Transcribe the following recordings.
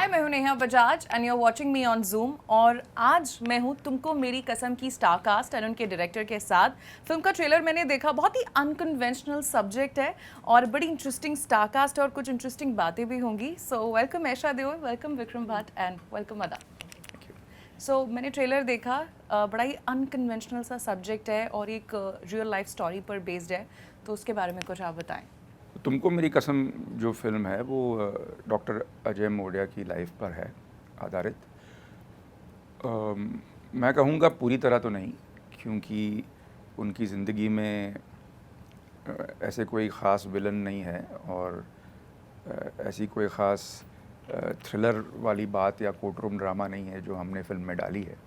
हाय, मैं हूं Neha Bajaj and you are watching me on Zoom. और आज मैं हूं तुमको मेरी कसम की स्टार कास्ट एंड उनके डायरेक्टर के साथ। फिल्म का ट्रेलर मैंने देखा, बहुत ही अनकन्वेंशनल सब्जेक्ट है और बड़ी इंटरेस्टिंग स्टार कास्ट है और कुछ इंटरेस्टिंग बातें भी होंगी। So welcome Aisha Deol, welcome Vikram Bhatt and welcome अदा। सो मैंने ट्रेलर देखा, बड़ा ही अनकन्वेंशनल सा सब्जेक्ट है और एक रियल लाइफ स्टोरी पर बेस्ड है, तो उसके बारे में कुछ आप बताएं। तुमको मेरी कसम जो फिल्म है वो डॉक्टर अजय मोडिया की लाइफ पर है आधारित। मैं कहूँगा पूरी तरह तो नहीं, क्योंकि उनकी ज़िंदगी में ऐसे कोई ख़ास विलन नहीं है और ऐसी कोई ख़ास थ्रिलर वाली बात या कोर्ट रूम ड्रामा नहीं है जो हमने फिल्म में डाली है।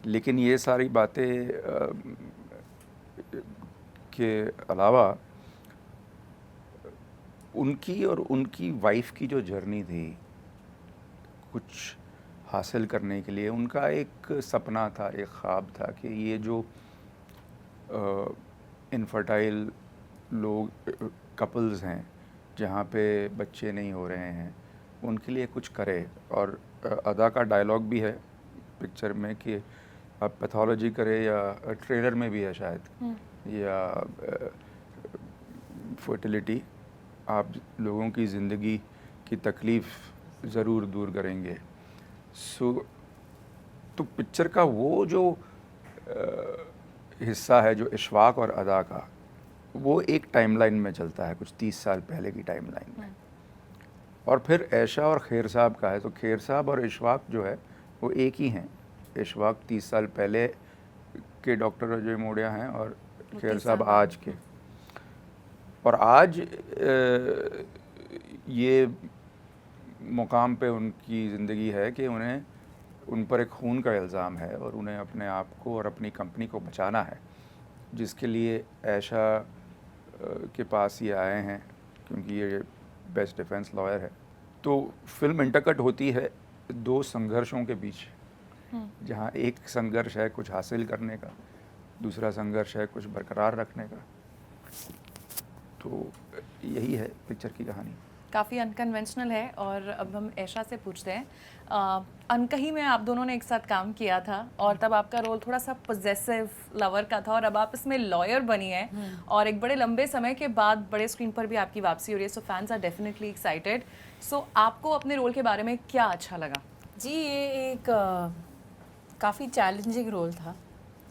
लेकिन ये सारी बातें के अलावा उनकी और उनकी वाइफ की जो जर्नी थी कुछ हासिल करने के लिए, उनका एक सपना था, एक ख्वाब था कि ये जो इनफर्टाइल लोग कपल्स हैं जहाँ पे बच्चे नहीं हो रहे हैं, उनके लिए कुछ करे। और अदा का डायलॉग भी है पिक्चर में कि आप पैथोलॉजी करें, या ट्रेलर में भी है शायद, या फर्टिलिटी, आप लोगों की ज़िंदगी की तकलीफ़ ज़रूर दूर करेंगे। तो पिक्चर का वो जो हिस्सा है जो इशफाक और अदा का, वो एक टाइमलाइन में चलता है, कुछ 30 साल पहले की टाइमलाइन में। और फिर ऐशा और खेर साहब का है, तो खेर साहब और इशफाक जो है वो एक ही हैं। इशफाक 30 साल पहले के डॉक्टर अजय मोडिया हैं और खेर साहब आज के। और आज ये मुकाम पे उनकी ज़िंदगी है कि उन पर एक खून का इल्ज़ाम है और उन्हें अपने आप को और अपनी कंपनी को बचाना है, जिसके लिए ऐशा के पास ये आए हैं, क्योंकि ये बेस्ट डिफेंस लॉयर है। तो फिल्म इंटरकट होती है दो संघर्षों के बीच, जहाँ एक संघर्ष है कुछ हासिल करने का, दूसरा संघर्ष है कुछ बरकरार रखने का। तो यही है पिक्चर की कहानी। काफ़ी अनकन्वेंशनल है। और अब हम ऐशा से पूछते हैं, अनकही में आप दोनों ने एक साथ काम किया था और तब आपका रोल थोड़ा सा पोजेसिव लवर का था और अब आप इसमें लॉयर बनी है और एक बड़े लंबे समय के बाद बड़े स्क्रीन पर भी आपकी वापसी हो रही है। सो फैंस आर डेफिनेटली एक्साइटेड। सो आपको अपने रोल के बारे में क्या अच्छा लगा? जी, ये एक काफ़ी चैलेंजिंग रोल था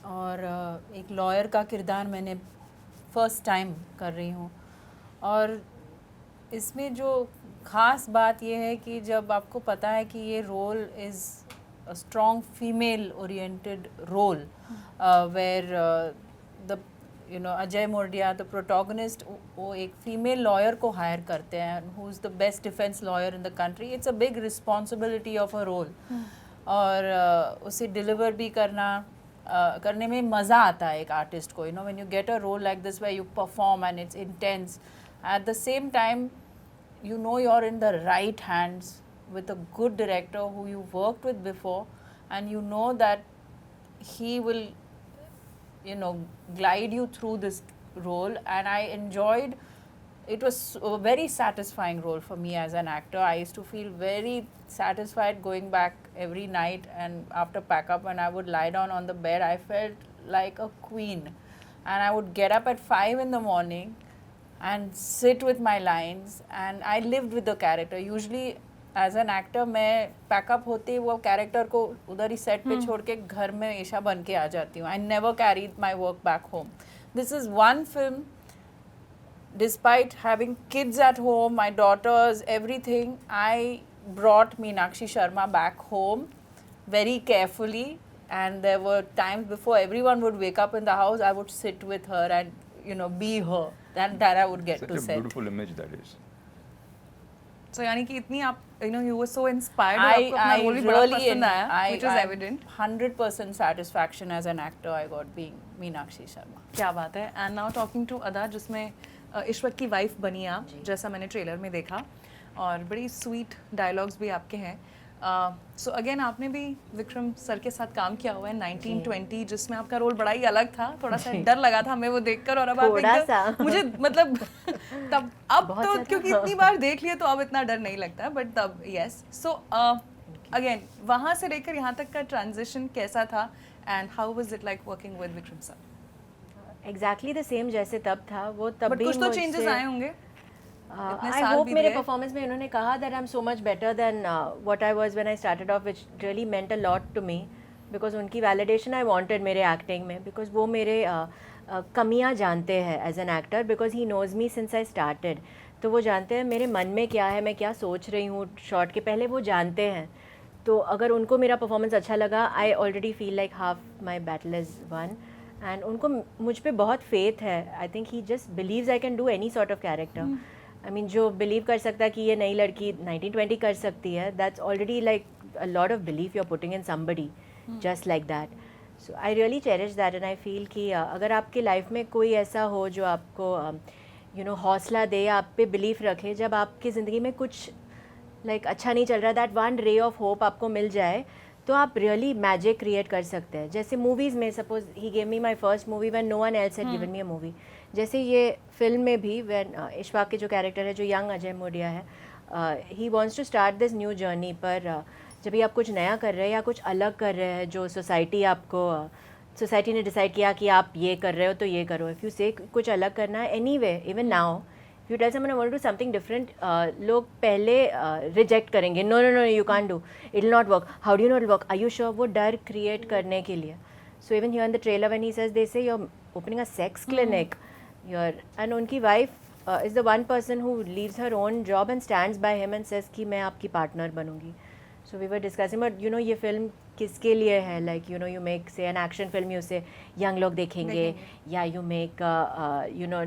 और एक लॉयर का किरदार मैंने फ़र्स्ट टाइम कर रही हूँ। और इसमें जो ख़ास बात ये है कि जब आपको पता है कि ये role is a strong female oriented role, where the Ajay Modia the protagonist, वो एक फ़ीमेल लॉयर को हायर करते हैं who is the best defence lawyer in the country. It's a big responsibility of a role और उसे डिलीवर भी करने में मज़ा आता है एक आर्टिस्ट को। When you get a role like this where you perform and it's intense, at the same time you know you're in the right hands with a good director who you worked with before, and you know that he will glide you through this role. And I enjoyed it. Was a very satisfying role for me as an actor. I used to feel very satisfied going back every night, and after pack up when I would lie down on the bed, I felt like a queen. And I would get up at 5 in the morning and sit with my lines, and I lived with the character. Usually as an actor मैं pack up होते वो character को उधर ही set पे छोड़ के घर में ऐशा बन के आ जाती हूँ. I never carried my work back home. This is one film, despite having kids at home, my daughters, everything, I brought Meenakshi Sharma back home very carefully, and there were times before everyone would wake up in the house, I would sit with her and be her. That I would get Such to a set. beautiful image that is. So यानी कि इतनी आप you were so inspired और आपको अपना role भी बड़ा पसंद आया, which is evident. 100% satisfaction as an actor I got being Meenakshi Sharma. क्या बात है. And now talking to अदा, जिसमें इश्वक की वाइफ बनी आप, जैसा मैंने ट्रेलर में देखा, और बड़ी स्वीट डायलॉग्स भी आपके हैं. सो अगेन आपने भी विक्रम सर के साथ काम किया हुआ है 1920, जिसमें आपका रोल बड़ा ही अलग था, थोड़ा सा डर लगा था हमें वो देखकर, और अब आप थोड़ा एकदम सा। मुझे मतलब तब अब बहुत तो ज़्यादा। क्योंकि इतनी बार देख लिए तो अब इतना डर नहीं लगता, बट तब यस। सो अगेन वहाँ से लेकर यहाँ तक का ट्रांजिशन कैसा था, and how was it like working with Vikram sir? Exactly the same जैसे तब था, वो तब बट भी कुछ तो चेंजेस आए होंगे। आई होप मेरे परफॉर्मेंस में उन्होंने कहा that I am so much better than what I was when I started off, which really meant a lot to me, because उनकी वैलिडेशन आई वांटेड मेरे एक्टिंग में, बिकॉज वो मेरे कमियां जानते हैं as an actor, because he knows me since I started. तो वो जानते हैं मेरे मन में क्या है, मैं क्या सोच रही हूँ शॉट के पहले, वो जानते हैं। तो अगर उनको मेरा परफॉर्मेंस अच्छा लगा, I already feel like half my battle is won, and उनको मुझ पे बहुत फेथ है। I think he just believes I can do any sort of character. I mean जो बिलीव कर सकता है कि ये नई लड़की 1920 कर सकती है, that's already like a lot of belief you are putting in somebody just like that. So I really cherish that, and I feel कि अगर आपकी लाइफ में कोई ऐसा हो जो आपको यू नो हौसला दे, आप पे बिलीफ रखे, जब आपकी ज़िंदगी में कुछ लाइक अच्छा नहीं चल रहा, that one ray of hope आपको मिल जाए, तो आप रियली मैजिक क्रिएट कर सकते हैं। जैसे मूवीज़ में, suppose he gave me my first movie when no one else had given me a movie, जैसे ये फिल्म में भी व्हेन इशफाक के जो कैरेक्टर है, जो यंग अजय मोडिया है, he wants to start this new journey, पर जब भी आप कुछ नया कर रहे हैं या कुछ अलग कर रहे हैं, जो सोसाइटी आपको सोसाइटी ने डिसाइड किया कि आप ये कर रहे हो तो ये करो, इफ़ यू से कुछ अलग करना है, anyway even now you tell someone I want to do something different, लोग पहले रिजेक्ट करेंगे, no no no you can't do, it will not work, how do you not work, are you sure, वो डर create करने के लिए। So even here in the trailer when he says they say you are opening a sex clinic, and उनकी wife is the one person who leaves her own job and stands by him and says कि मैं आपकी partner बनूंगी। So we were discussing, but you know ये film किसके लिए है, like you know you make say an action film, you say young लोग देखेंगे, या you make you know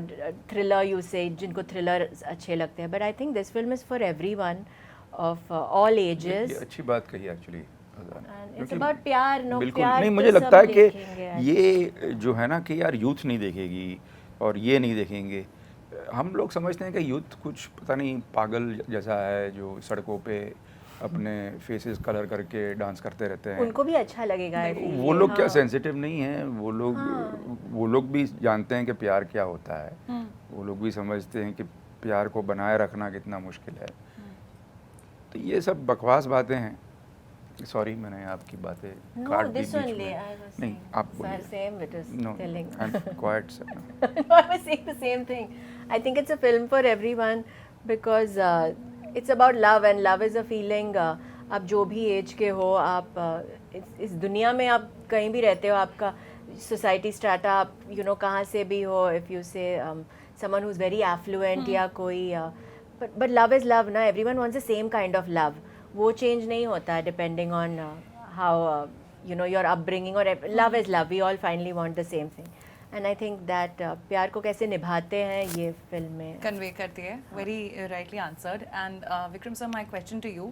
thriller, you say जिनको थ्रिलर अच्छे लगते हैं, but I think this film is for everyone of all ages. ये अच्छी बात कही एक्चुअली, इट्स अबाउट प्यार, नो बिल्कुल प्यार नहीं, तो मुझे सब लगता है कि देखेंगे। ये जो है ना कि यार यूथ नहीं देखेगी और ये नहीं देखेंगे। हम लोग समझते हैं कि यूथ कुछ पता नहीं पागल जैसा है जो सड़कों पे अपने फेसेस कलर करके डांस करते रहते हैं। उनको भी अच्छा लगेगा I feel वो ये, लोग क्या हाँ। सेंसिटिव नहीं हैं, वो लोग भी जानते हैं कि प्यार क्या होता है, वो लोग भी समझते हैं कि प्यार को बनाए रखना कितना मुश्किल है। तो ये सब बकवास बातें हैं। सॉरी मैंने आपकी बातें No, काट दी this बीच only, में। I was नहीं saying. आप Sir, बोलिए। same it is No, telling. I'm quiet sir. No, I was saying the same thing. I think it's a film for everyone because it's about love, and love is a feeling. आप जो भी as के हो, आप इस दुनिया में आप कहीं भी रहते हो, आपका सोसाइटी स्ट्राटा, आप यू नो कहाँ से भी हो, if you say someone who is very affluent या कोई, बट लव इज़ लव ना, everyone wants the same kind of love. वो चेंज नहीं होता है depending on how you know your upbringing, or love is love, we all finally want the same thing, and I think that प्यार को कैसे निभाते हैं ये फिल्म में कन्वे करती है। Very rightly answered. And Vikram sir, my question to you,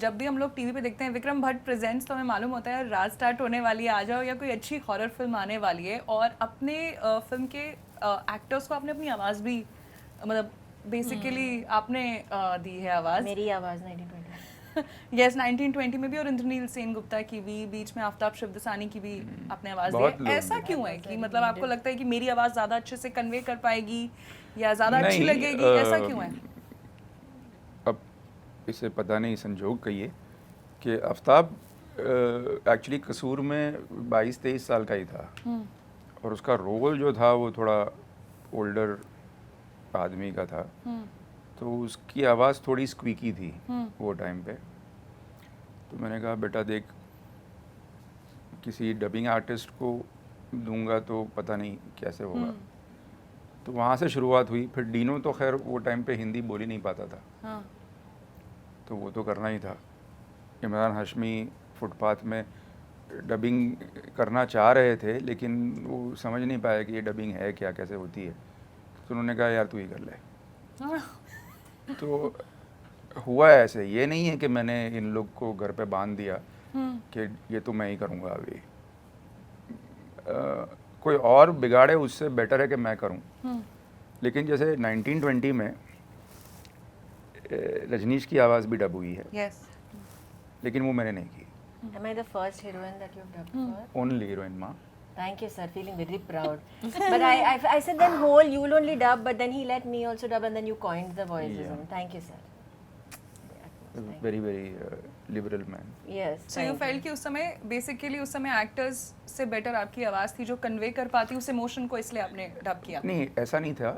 जब भी हम लोग टीवी पे देखते हैं विक्रम भट्ट प्रेजेंट्स, तो हमें मालूम होता है रात स्टार्ट होने वाली है, आ जाओ, या कोई अच्छी हॉरर फिल्म आने वाली है, और अपने फिल्म के एक्टर्स को आपने अपनी आवाज़ भी मतलब बेसिकली आपने दी है आवाज़। मेरी आवाज़ 1920 यस 1920 में भी, और इंद्रनील सेन गुप्ता की भी, बीच में आफ्ताब शिवदसानी की भी आपने आवाज़ दी बहुत है। लोग ऐसा हैं। क्यों है कि मतलब आपको लगता है कि मेरी आवाज़ ज़्यादा अच्छे से कन्वे कर पाएगी या ज़्यादा अच्छी नहीं, लगेगी, ऐसा क्यों है? अब इसे पता नहीं संजोग कहिए कि आफ्ताब एक्चुअली कसूर में 22-23 साल का ही था, और उसका रोल जो था वो थोड़ा ओल्डर आदमी का था, तो उसकी आवाज़ थोड़ी स्क्वीकी थी वो टाइम पे। तो मैंने कहा बेटा देख, किसी डबिंग आर्टिस्ट को दूंगा तो पता नहीं कैसे होगा। तो वहाँ से शुरुआत हुई। फिर डीनो तो खैर वो टाइम पे हिंदी बोल ही नहीं पाता था, हाँ। तो वो तो करना ही था। इमरान हाशमी फुटपाथ में डबिंग करना चाह रहे थे, लेकिन वो समझ नहीं पाया कि ये डबिंग है क्या, कैसे होती है। तो उन्होंने कहा यार तू ही कर ले। तो हुआ ऐसे, ये नहीं है कि मैंने इन लोग को घर पे बांध दिया कि ये तो मैं ही करूँगा अभी। कोई और बिगाड़े उससे बेटर है कि मैं करूँ। लेकिन जैसे 1920 में रजनीश की आवाज़ भी डब हुई है। यस। लेकिन वो मैंने नहीं की. Am I the first heroine that you've dubbed for? Only heroine माँ. Thank you, sir. Feeling very proud. But I said then whole you will only dub, but then he let me also dub, and then you coined the voices. Yeah. And thank you, sir. Very very liberal man. Yes. So you thank felt कि उस समय basically उस समय actors से better आपकी आवाज़ थी जो कन्वे कर पाती उस इमोशन को, इसलिए आपने डब किया. नहीं, ऐसा नहीं था.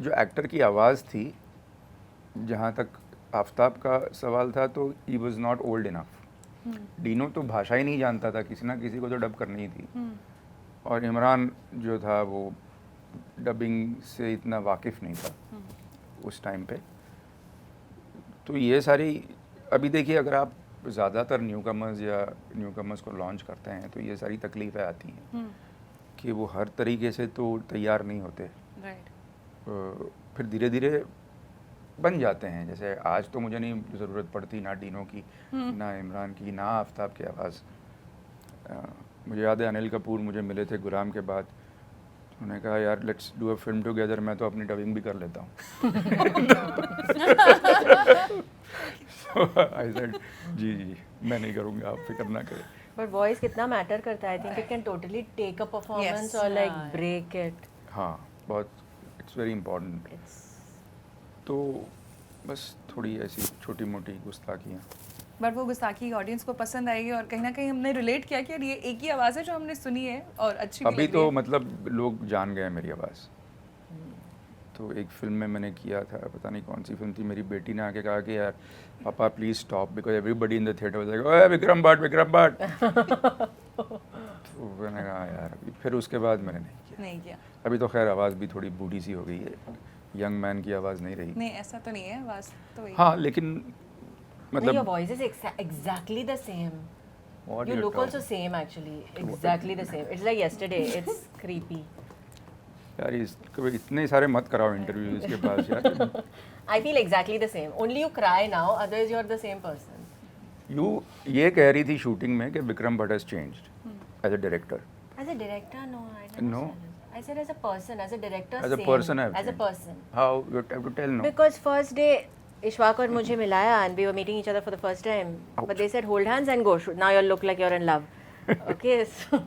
जो एक्टर की आवाज़ थी, जहाँ तक आफ्ताब का सवाल था, तो he was not old enough. Dino तो भाषा ही नहीं जानता था, किसी ना किसी को तो डब करनी ही थी. और इमरान जो था वो डबिंग से इतना वाकिफ़ नहीं था उस टाइम पे. तो ये सारी, अभी देखिए, अगर आप ज़्यादातर न्यूकमर्स को लॉन्च करते हैं तो ये सारी तकलीफ़ें आती हैं कि वो हर तरीके से तो तैयार नहीं होते. राइट. फिर धीरे धीरे बन जाते हैं. जैसे आज तो मुझे नहीं ज़रूरत पड़ती ना डीनो की, ना इमरान की, ना आफ्ताब की आवाज़. मुझे याद है अनिल कपूर मुझे मिले थे गुलाम के बाद. उन्होंने कहा यार let's do a film together, मैं तो अपनी डबिंग भी कर लेता हूँ. आई सेड जी जी मैं नहीं करूँगा, आप फिक्र ना करें. But voice कितना मैटर करता है. I think it can totally take a performance or like break it. हाँ, बहुत, इट्स वेरी इम्पोर्टेंट. तो बस थोड़ी ऐसी छोटी मोटी गुस्ताखियाँ. बट वो गुस्ताखी ऑडियंस को पसंद आएगी और कहीं ना कहीं हमने रिलेट किया कि यार ये एक ही आवाज़ है जो हमने सुनी है और अच्छी भी अभी लगी तो है. मतलब लोग जान गए मेरी आवाज़. तो एक फिल्म में मैंने किया था, पता नहीं कौन सी फिल्म थी, मेरी बेटी ने आके कहा कि यार पापा please stop, because everybody in the theatre was like ओए विक्रम भट्ट विक्रम भट्ट. तो मैंने कहा यार अभी, फिर उसके बाद मैंने नहीं किया. अभी तो खैर आवाज़ भी थोड़ी बूढ़ी सी हो गई है, यंग मैन की आवाज़ नहीं रही. नहीं ऐसा तो नहीं है, आवाज़ तो वही. हाँ, लेकिन No, your मतलब voice is exactly the same. what You you're look also talking- same actually. Exactly the same. It's like yesterday. It's creepy. यार कभी इतने सारे मत कराओ इंटरव्यू इसके पास यार. I feel exactly the same. Only you cry now, otherwise you're the same person. ये कह रही थी शूटिंग में कि Vikram Bhatt has changed as a director. As a director, no, I never No. said it. I said as a person. As a director, As a same. person, I have As a changed. person. How you have to tell no. Because first day, Ishwak और मुझे मिलाया and we were meeting each other for the first time. But they said hold hands and go. Now you look like you're in love. Okay, so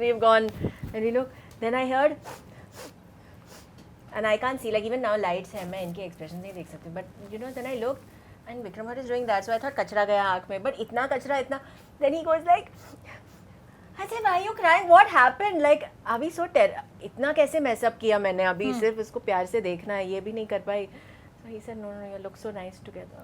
we've gone and we look. Then I heard, and I can't see, like even now lights हैं, मैं इनके expressions नहीं देख सकती. But you know, then I looked and Vikram Bhatt is doing that, so I thought कचरा गया आँख में. But इतना कचरा इतना. Then he goes like, I said, why are you crying? What happened? Like अभी so इतना कैसे mess up किया मैंने अभी सिर्फ इसको प्यार से देखना है, ये भी नहीं कर पाई. So he said, no, you look so nice together.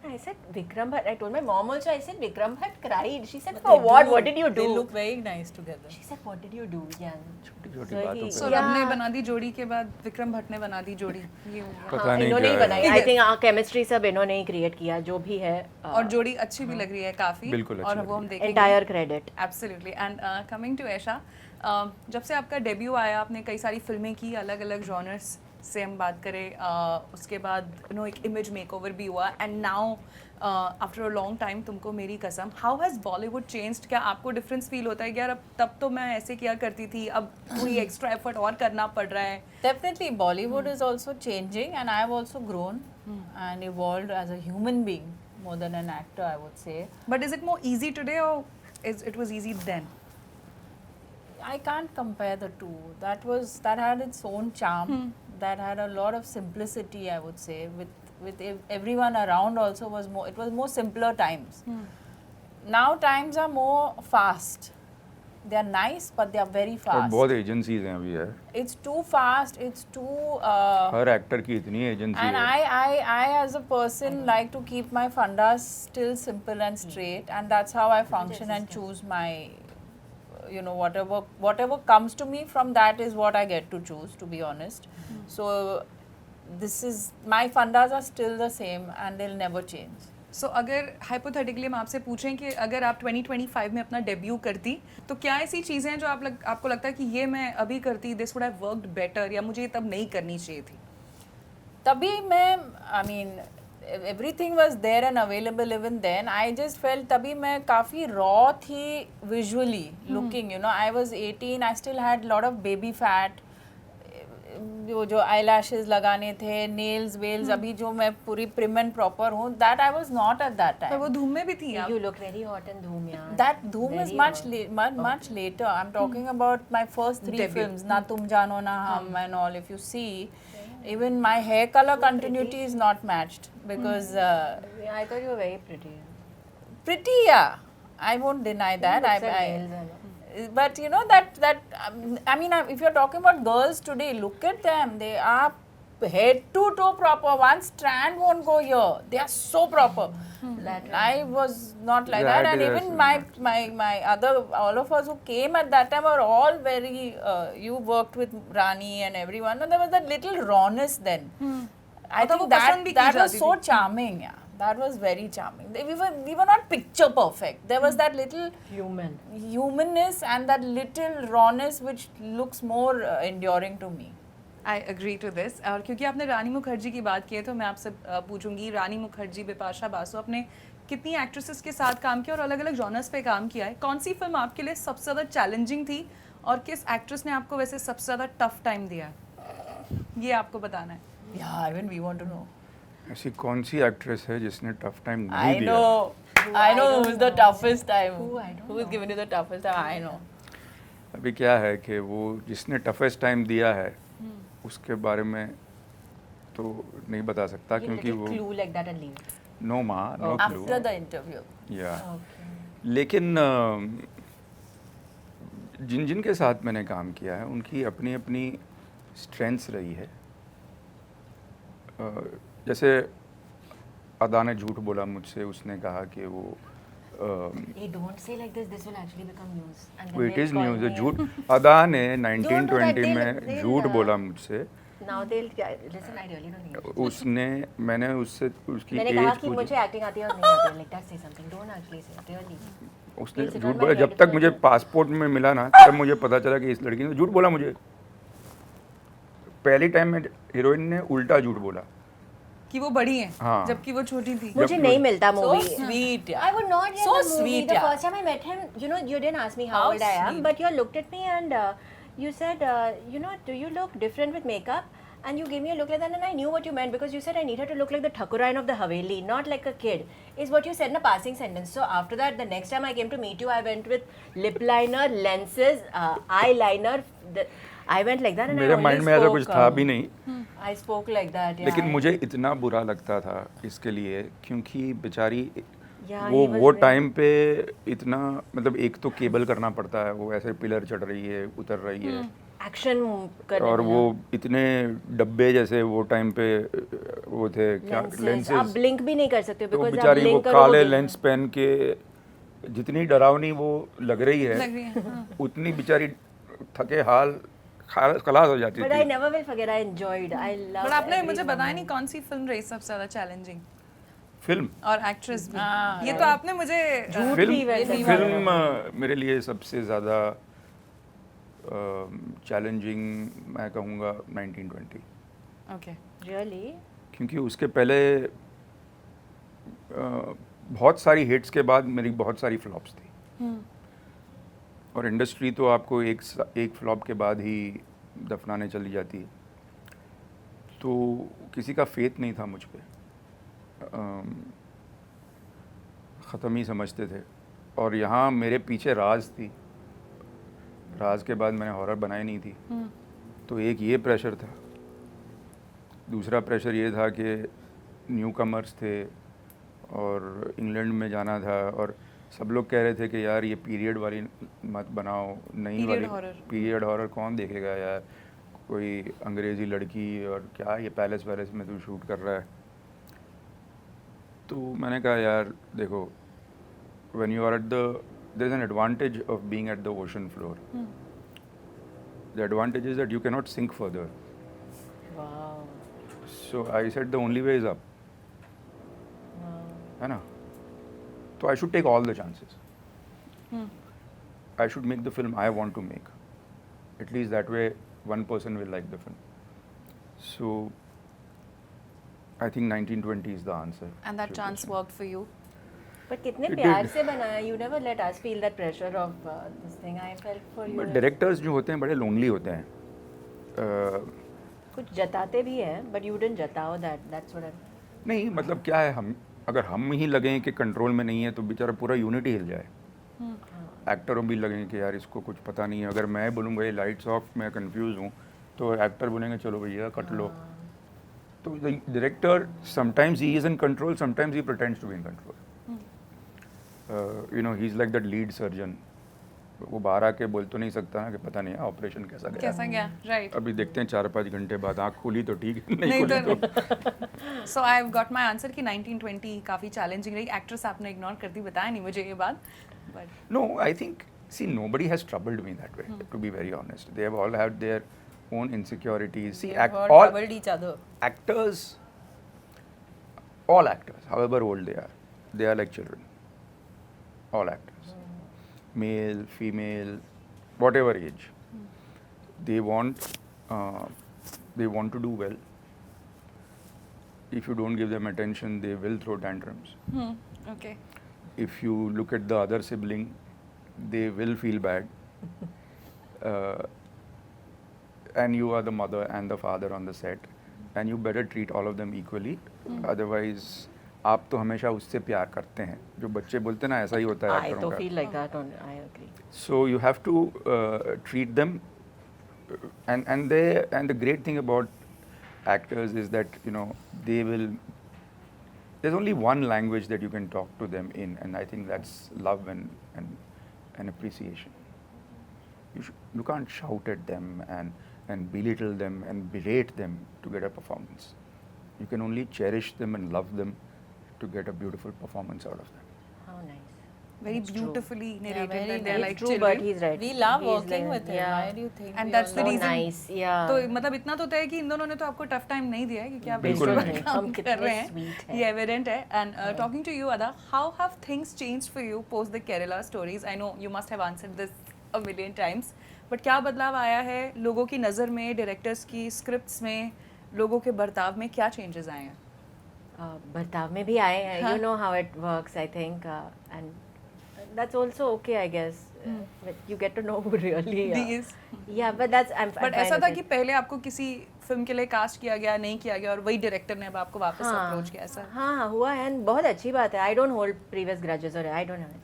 And I said, Vikram Bhatt. I told my mom also. I said, Vikram Bhatt cried. She said, for what? What did you do? They look very nice together. She said, what did you do? Yeah. छोटी So बातों he- पे सो Yeah. रब ने बना दी जोड़ी के बाद विक्रम भट्ट ने बना दी जोड़ी. ये हो गया. पता नहीं इन्होंने ही क्या है. बनाई. I think केमिस्ट्री सब इन्होंने ही क्रिएट किया जो भी है. और जोड़ी अच्छी भी लग रही है काफ़ी. बिल्कुल अच्छी और लग वो हम रही देखेंगे. entire credit. Absolutely. And coming to Aisha, जब से आपका डेब्यू आया, आपने कई सारी फिल्में की अलग अलग जॉनर्स से हम बात करें, उसके बाद एक इमेज मेकओवर भी हुआ and now after a long time तुमको मेरी कसम, हाउ हैज़ बॉलीवुड चेंज्ड? क्या आपको डिफरेंस फील होता है कि यार अब तब तो मैं ऐसे किया करती थी, अब कोई एक्स्ट्रा एफर्ट और करना पड़ रहा है? Definitely, Bollywood is also changing, and I have also grown and evolved as a human being more than an actor, I would say. But is it more easy today और it was easy then? I can't compare the two. That had its own charm. That had a lot of simplicity, I would say. With everyone around also was more. It was more simpler times. Now times are more fast. They are nice, but they are very और fast. बहुत agencies हैं अभी यार. It's too fast. It's too. Her actor की इतनी agency And है. I as a person like to keep my fundas still simple and straight, and that's how I function and choose my, whatever comes to me, from that is what I get to choose, to be honest. So this is, my fundas are still the same and they'll never change. सो अगर hypothetically हम आपसे पूछें कि अगर आप 2025 में अपना debut करती, तो क्या ऐसी चीज़ें हैं जो आपको लगता है कि ये मैं अभी करती, this would have worked better, या मुझे ये तब नहीं करनी चाहिए थी? तभी मैं, I mean, everything was there and available even then. I just felt तभी मैं काफ़ी raw थी visually looking, I was 18, I still had lot of baby fat. जो eyelashes लगाने थे, nails वेल्स, अभी जो मैं पूरी prim and proper हूँ, that I was not at that पर time. वो धूम में भी थी आप. You look very hot in Dhoom, yeah. That Dhoom is Very much hot. much later. I'm talking about my first 3 Debut. films, Na Tum Jano Na Hum and all. If you see, even my hair color continuity is not matched because Yeah, I thought you were very pretty. pretty, yeah. I won't deny that. Looks at nails and all. But you know that I mean, if you're talking about girls today, look at them. They are head to toe proper. One strand won't go here. They are so proper. That I was not like Yeah, that, and it is even not. my other all of us who came at that time were all very. You worked with Rani and everyone, and there was that little rawness then. I तो वो think पसंद भी की that was जाती so थी. charming. Yeah, that was very charming. We were not picture perfect. There was that little human. humanness and that little rawness which looks more enduring to me. I agree to this. और क्योंकि आपने रानी मुखर्जी की बात की है तो मैं आपसे पूछूंगी, रानी मुखर्जी, बिपाशा बासु, आपने कितनी एक्ट्रेसेस के साथ काम किया और अलग अलग जॉनर्स पे काम किया है. कौन सी फिल्म आपके लिए सबसे ज़्यादा चैलेंजिंग थी और किस एक्ट्रेस ने आपको वैसे सबसे ज़्यादा टफ टाइम दिया, ये आपको बताना है. Yeah, even we want to know. ऐसी कौन सी एक्ट्रेस है जिसने टफ टाइम I नहीं दिया? know. I know who's the toughest time. Who's given you the toughest time? I know. अभी क्या है कि वो जिसने टफेस्ट टाइम दिया है उसके बारे में तो नहीं बता सकता You क्योंकि little वो clue like that and leave. No माँ नो After क्लू the interview. या Okay. लेकिन जिन जिन के साथ मैंने काम किया है उनकी अपनी अपनी स्ट्रेंथ्स रही है. जैसे अदा ने झूठ बोला मुझसे, उसने कहा कि वो Hey, don't say like this. This will actually become news. And then वो it they'll is call news. me and- झूठ अदा ने Don't do that, 1920 में they'll, झूठ बोला मुझसे. Now they'll listen. I really don't need. उसने मैंने उससे उसकी मैंने कहा एज कि पूछी. मुझे एक्टिंग आती है और नहीं आती है. Like that, say something. Don't actually say it. Really. उसने Please sit झूठ on बोला. my जब head तक for मुझे you. पासपोर्ट में मिला ना तब मुझे पता चला कि इस लड़की ने झूठ बोला मुझे. पहली टाइम में हीरोइन ने उल्टा झूठ बोला. कि वो बड़ी हैं हाँ. जबकि वो छोटी थी. मुझे नहीं मिलता So movie. sweet, yeah. I would not get So the movie. sweet, The yeah. first time I met him, you know, you didn't ask me how How old I am, sweet. but you looked at me and you said, you know, do you look different with makeup? And you gave me a look like that, and I knew what you meant because you said I need her to look like the Thakurain of the Haveli, not like a kid. Is what you said in a passing sentence. So after that, the next time I came to meet you, I went with lip liner, lenses, eyeliner. I went like that, and मेरे I mind only में ऐसा spoke. कुछ था भी नहीं. I spoke like that. Yeah. लेकिन मुझे इतना बुरा लगता था इसके लिए क्योंकि बेचारी Yeah, वो he was वो very- टाइम पे इतना मतलब एक तो केबल करना पड़ता है, वो ऐसे पिलर चढ़ रही है, उतर रही है, action करने और में वो ना। इतने डब्बे जैसे वो टाइम पे वो थे क्या Lenses. आप लेंसेज. blink भी नहीं कर सकते तो because आप बेचारी वो blink काले करोगे। लेंस पहन के जितनी डरावनी वो लग रही लग है रही है. हाँ. उतनी बेचारी थके हाल खलास हो जाती But I थी. never will forget. I enjoyed. I loved. But आपने every मुझे बताया moment. नहीं कौन सी फिल्म रही सबसे ज़्यादा चैलेंजिंग फिल्म और एक्ट्रेस भी. हाँ, ये तो आपने मुझे झूठ फिल्म भी वैसे फिल्म मेरे लिए सबसे ज़्यादा चैलेंजिंग मैं कहूँगा 1920, ओके. Really? क्योंकि उसके पहले बहुत सारी हिट्स के बाद मेरी बहुत सारी फ्लॉप्स थी. और इंडस्ट्री तो आपको एक फ्लॉप के बाद ही दफनाने चली जाती है, तो किसी का फेथ नहीं था मुझ पे. ख़त्म ही समझते थे. और यहाँ मेरे पीछे राज थी. राज के बाद मैंने हॉरर बनाई नहीं थी, तो एक ये प्रेशर था. दूसरा प्रेशर ये था कि न्यू कमर्स थे और इंग्लैंड में जाना था, और सब लोग कह रहे थे कि यार ये पीरियड वाली मत बनाओ, नई Period वाली horror. पीरियड हॉरर कौन देखेगा यार, कोई अंग्रेज़ी लड़की और क्या ये पैलेस वैलेस में तू शूट कर रहा है. तो मैंने कहा यार देखो, when you are at the there is an advantage of being at the ocean floor. The advantage is that you can not sink further. Wow. So I said the only way is up. है ना? तो I should take all the chances. I should make the film I want to make. At least that way one person will like the film. So I think 1920 is the answer. And that to your chance question. Worked for you. But कितने It प्यार did. से बनाया. You never let us feel that pressure of this thing. I felt for you. But directors जो होते हैं बड़े lonely होते हैं. कुछ जताते भी हैं बट यू डिडंट जताओ दैट्स व्हाट नहीं मतलब क्या है, हम अगर हम ही लगें कि कंट्रोल में नहीं है तो बेचारा पूरा यूनिट ही हिल जाए। एक्टरों भी लगेंगे कि यार इसको कुछ पता नहीं है, अगर मैं बोलूँगा ये लाइट्स ऑफ, मैं कंफ्यूज हूँ, तो एक्टर बोलेंगे चलो भैया कट लो। तो the director sometimes he is in control, sometimes he pretends to be in control. You know he is like that lead surgeon. वो बाहर आके बोल तो नहीं सकता ना कि पता नहीं है ऑपरेशन कैसा गया। कैसा गया, राइट। अभी देखते हैं 4-5 घंटे बाद आँख खुली तो ठीक है, नहीं नहीं खुली तो so I have got my answer कि 1920 काफी चैलेंजिंग रही। एक्ट्रेस आपने इग्नोर कर दी, बताया नहीं मुझे ये बात, but No, I think, see, nobody has troubled me that way, to be very honest. They have all had their own insecurities. See, all all troubled each other. actors, all actors, however old they are like children. All actors, male, female, whatever age. They want to do well. If you don't give them attention, they will throw tantrums. Okay If you look at the other sibling, they will feel bad. And you are the mother and the father on the set, and you better treat all of them equally. Otherwise, आप तो हमेशा उससे प्यार करते हैं, जो बच्चे बोलते हैं ना, ऐसा ही होता है I एक्टरों तो का। feel like that on I agree. So you have to treat them, and the great thing about actors is that they will. There's only one language that you can talk to them in, and I think that's love and appreciation. You can't shout at them and belittle them and berate them to get a performance. You can only cherish them and love them to get a beautiful performance out of them. How nice. very It's true. beautifully narrated very that they're It's like true, children. but he's right. We love He's working like- with him. yeah. Why do you think? And we that's all the So love reason- nice, yeah. तो मतलब इतना तो तय है कि इन दोनों ने तो आपको टफ टाइम नहीं दिया है, क्योंकि आप बिल्कुल बेशुमार नहीं। काम हम कर कितने रहे हैं, sweet हैं। ये एविडेंट है। एंड टॉकिंग टू यू अदा, how have things changed for you post the Kerala stories? I know you must have answered this a million times, but क्या बदलाव आया है लोगों की नज़र में, डायरेक्टर्स की स्क्रिप्ट्स में, लोगों के बर्ताव में क्या चेंजेस आए हैं? बर्ताव में भी आए हैं, you know how it works, I think, and that's also okay, I guess. But you get to know who really. These. Yeah, but that's I'm but fine ऐसा with था it. कि पहले आपको किसी फिल्म के लिए कास्ट किया गया, नहीं किया गया, और वही डायरेक्टर ने अब आपको वापस हाँ, अप्रोच किया, ऐसा? हाँ हुआ है, and बहुत अच्छी बात है. I don't hold previous grudges or I don't have it.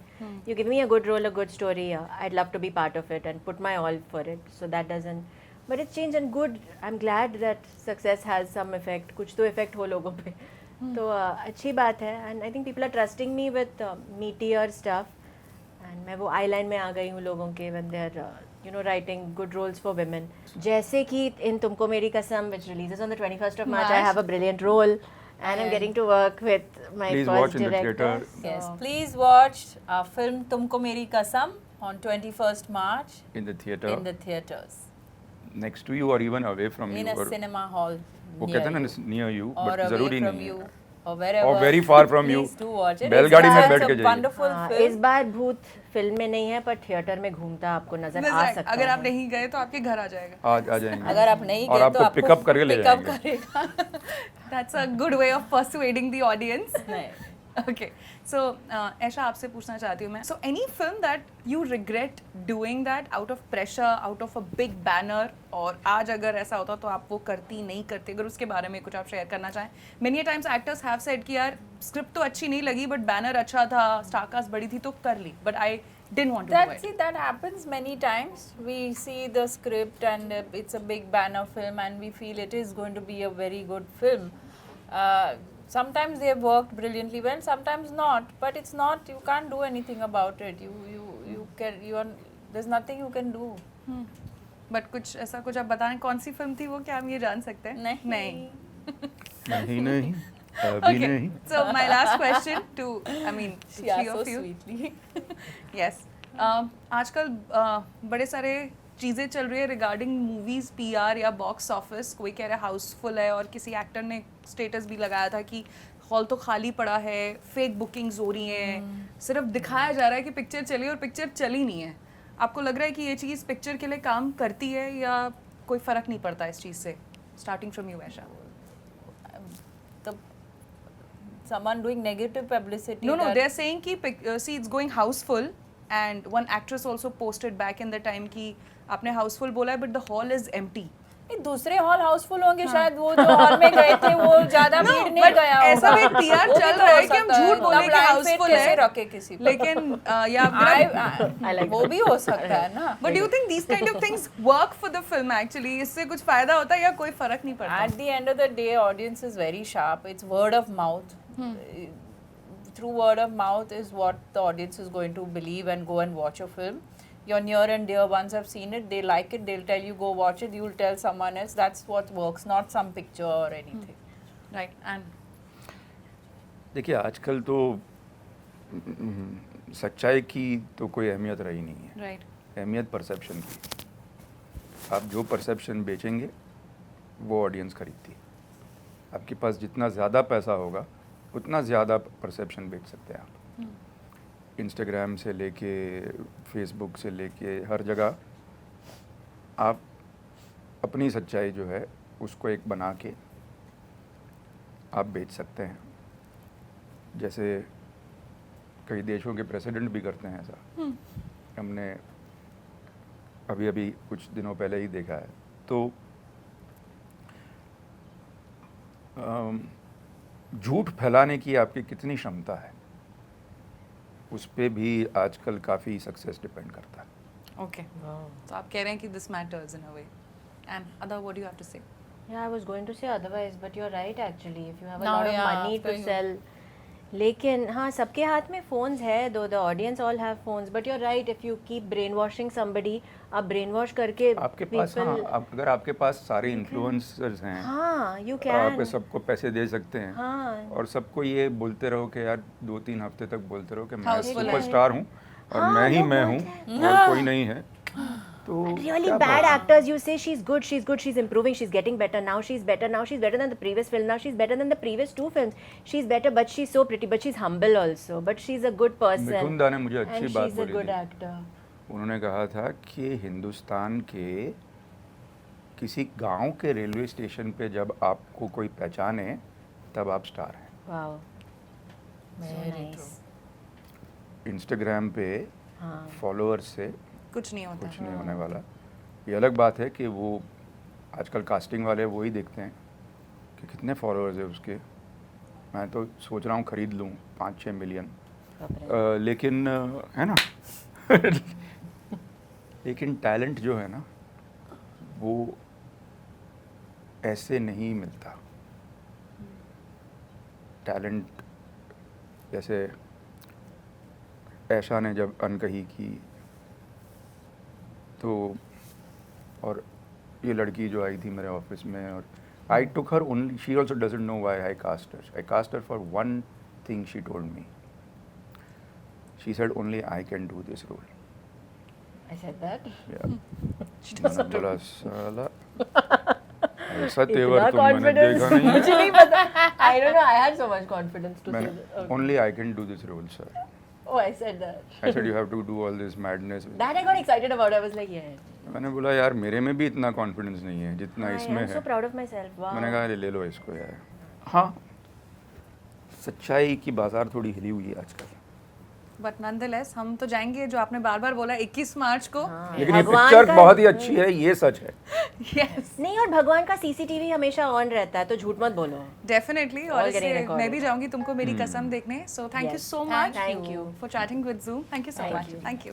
You give me a good role, a good story, I'd love to be part of it and put my all for it. So that doesn't. But it's changed and good. I'm glad that success has some effect. कुछ तो effect हो लोगों पे. तो अच्छी बात है, and I think people are trusting me with meatier stuff. And मैं वो आई-लाइन में आ गई हूँ लोगों के when they're writing good roles for women. जैसे कि in तुमको मेरी कसम, which releases on the 21st of March, I have a brilliant role and I'm getting to work with my Please first watch in the director. theatre. Yes, please watch our film Tumko Meri Kasam on 21st March In the theatre, in the theaters, next to you or even away from in you. a cinema hall वो near कहते हैं ना you, near you, or but away ज़रूरी from नहीं you, है. or wherever. Or very far from you. Please do watch it. बैलगाड़ी में It's बैठ a के जाइए. wonderful हाँ, film. इस बार भूत फिल्म में नहीं है पर थिएटर में घूमता आपको नजर आ सकता अगर है. आप नहीं गए तो आपके घर आ जाएगा। आ जाएंगे. अगर आप नहीं और गए आपको तो आपको पिकअप करके ले pick up जाएंगे. करेगा. That's a good way of persuading the audience. नहीं. Okay, so ऐशा आपसे पूछना चाहती हूँ मैं. So any film that you regret doing that out of pressure, out of a big banner, और आज अगर ऐसा होता तो आप वो करती नहीं करती, अगर उसके बारे में कुछ आप शेयर करना चाहें? Many a times actors have said कि यार स्क्रिप्ट तो अच्छी नहीं लगी but बैनर अच्छा था, स्टारकास्ट बड़ी थी तो कर ली, but I didn't want to do That's it. it. That happens many times. We see the script and it's a big banner film, and we feel it is going to be a very good film. Sometimes they have worked brilliantly well, sometimes not. But it's not. You can't do anything about it. There's nothing you can do. But कुछ ऐसा कुछ आप बताएं, कौन सी film थी वो, क्या हम ये जान सकते हैं? नहीं. नहीं अभी Okay, नहीं. so my last question to, I mean, She three asked so of you. sweetly. Yes. आजकल बड़े सारे चीज़ें चल रही है रिगार्डिंग मूवीज़, पीआर या बॉक्स ऑफिस. कोई कह रहा है हाउसफुल है, और किसी एक्टर ने स्टेटस भी लगाया था कि हॉल तो खाली पड़ा है, फेक बुकिंग्स हो रही हैं, सिर्फ दिखाया जा रहा है कि पिक्चर चली और पिक्चर चली नहीं है. आपको लग रहा है कि ये चीज़ पिक्चर के लिए काम करती है या कोई फ़र्क नहीं पड़ता इस चीज़ से? Starting from you Aisha. Someone doing negative publicity. No, that- they're saying कि see it's going houseful, and one actress also posted back in the time कि आपने houseful बोला है but the hall is empty. दूसरे hall Housefull होंगे शायद, वो जो हॉल में गए थे वो ज्यादा भीड़ नहीं but गया ऐसा होगा। भी PR वो भी चल तो रहा हो है कि हम सकता झूठ है, बोले इतना कि blind हाउसफुल faith कैसे है, रखे किसी पर? लेकिन या I like वो भी हो सकता है ना। But do you think these kind of things work for the film actually? इससे कुछ फायदा होता है या कोई फर्क नहीं पड़ता? At the end of the day, audience is very sharp. It's word of mouth. Through word of mouth is what the audience is going to believe and go and watch a film. Your near and dear ones have seen it. They like it. They'll tell you go watch it. You'll tell someone else. That's what works, not some picture or anything. Right. And देखिए आजकल तो सच्चाई की तो कोई अहमियत रही नहीं है, right. अहमियत परसेप्शन की। आप जो परसेप्शन बेचेंगे वो ऑडियंस खरीदती है। आपके पास जितना ज़्यादा पैसा होगा उतना ज़्यादा परसेप्शन बेच सकते हैं आप। इंस्टाग्राम से लेके फेसबुक से लेके हर जगह आप अपनी सच्चाई जो है उसको एक बना के आप बेच सकते हैं। जैसे कई देशों के प्रेसिडेंट भी करते हैं ऐसा। हमने अभी अभी कुछ दिनों पहले ही देखा है। तो झूठ फैलाने की आपकी कितनी क्षमता है उस पे भी आजकल काफ़ी सक्सेस डिपेंड करता है। Okay. तो आप कह रहे हैं कि this matters in a way. And Ada, what do you have to say? Yeah, I was going to say otherwise, but you're right actually. If you have a Now, lot of yeah, money after to you- sell, लेकिन हाँ सबके हाथ में phones है, though the audience all have phones. But you're right. If you keep brainwashing somebody, आप brainwash करके आपके पास हाँ, अगर आपके पास सारे इन्फ्लुएंसर्स हैं, हाँ you आप can. सबको पैसे दे सकते हैं हाँ और सबको ये बोलते रहो कि यार 2-3 हफ्ते तक बोलते रहो कि मैं Houseful है। सुपरस्टार हूँ और हाँ, मैं ही लोग मैं बोलते हूँ और कोई नहीं है। तो really क्या bad बात है? actors, you say she's good, she's improving, she's getting better, now she's better than the previous film, now she's better than the previous 2 films, she's better, but she's so pretty, but she's humble also, but she's a good person मिथुन दा ने मुझे and अच्छी बात she's a बोली good थी। actor. उन्होंने कहा था कि हिंदुस्तान के किसी गांव के रेलवे स्टेशन पे जब आपको कोई पहचाने तब आप स्टार हैं। Wow, so Very nice. Instagram पे हाँ फॉलोअर्स से कुछ नहीं होता. कुछ नहीं होने वाला। ये अलग बात है कि वो आजकल कास्टिंग वाले वही देखते हैं कि कितने फॉलोअर्स है उसके। मैं तो सोच रहा हूँ खरीद लूँ 5-6 मिलियन, लेकिन है ना लेकिन टैलेंट जो है ना वो ऐसे नहीं मिलता। टैलेंट जैसे ऐशा ने जब अनकही की तो, और ये लड़की जो आई थी मेरे ऑफिस में, और I took her only, she also doesn't know why I cast her for one thing she told me. She said only I can do this role. I said that. मैंने बोला साला ऐसा तेवर इतना तो मैंने confidence देखा नहीं मुझे है। नहीं पता. I don't know. I had so much confidence to say मैंने that. Okay. Only I can do this role sir. Oh, I said that. I said you have to do all this madness. That I got excited about. I was like, yeah. मैंने बोला यार मेरे में भी इतना confidence नहीं है जितना I इसमें am so है। proud of myself. Wow. मैंने कहा ले लो इसको यार। हाँ, सच्चाई की बाजार थोड़ी हिली हुई है आजकल, बट नॉनदलेस हम तो जाएंगे, जो आपने बार बार बोला 21 मार्च को. हाँ, लेकिन ये भगवान पिक्चर का- बहुत ही अच्छी है, ये सच है। यस नहीं, और भगवान का सीसीटीवी हमेशा ऑन रहता है, तो झूठ मत बोलो. डेफिनेटली. और All getting इससे recorded. मैं भी जाऊंगी तुमको मेरी कसम देखने. So thank you Yes. So much Thank you. For chatting with Zoom. Thank you so Thank much. you. Thank you.